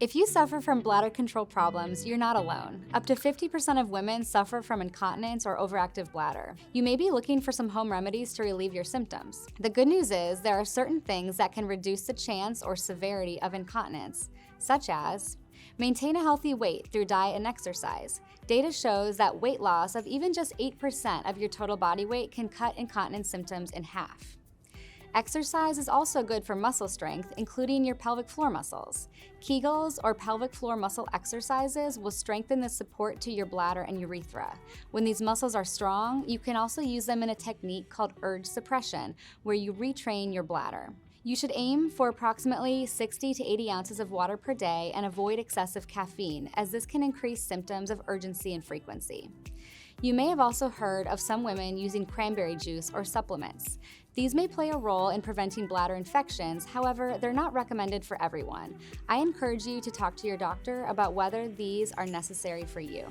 If you suffer from bladder control problems, you're not alone. Up to 50% of women suffer from incontinence or overactive bladder. You may be looking for some home remedies to relieve your symptoms. The good news is there are certain things that can reduce the chance or severity of incontinence, such as maintain a healthy weight through diet and exercise. Data shows that weight loss of even just 8% of your total body weight can cut incontinence symptoms in half. Exercise is also good for muscle strength, including your pelvic floor muscles. Kegels or pelvic floor muscle exercises will strengthen the support to your bladder and urethra. When these muscles are strong, you can also use them in a technique called urge suppression, where you retrain your bladder. You should aim for approximately 60 to 80 ounces of water per day and avoid excessive caffeine, as this can increase symptoms of urgency and frequency. You may have also heard of some women using cranberry juice or supplements. These may play a role in preventing bladder infections, however, they're not recommended for everyone. I encourage you to talk to your doctor about whether these are necessary for you.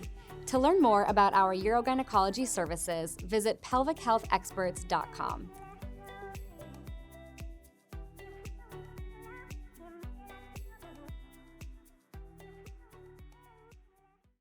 To learn more about our urogynecology services, visit pelvichealthexperts.com.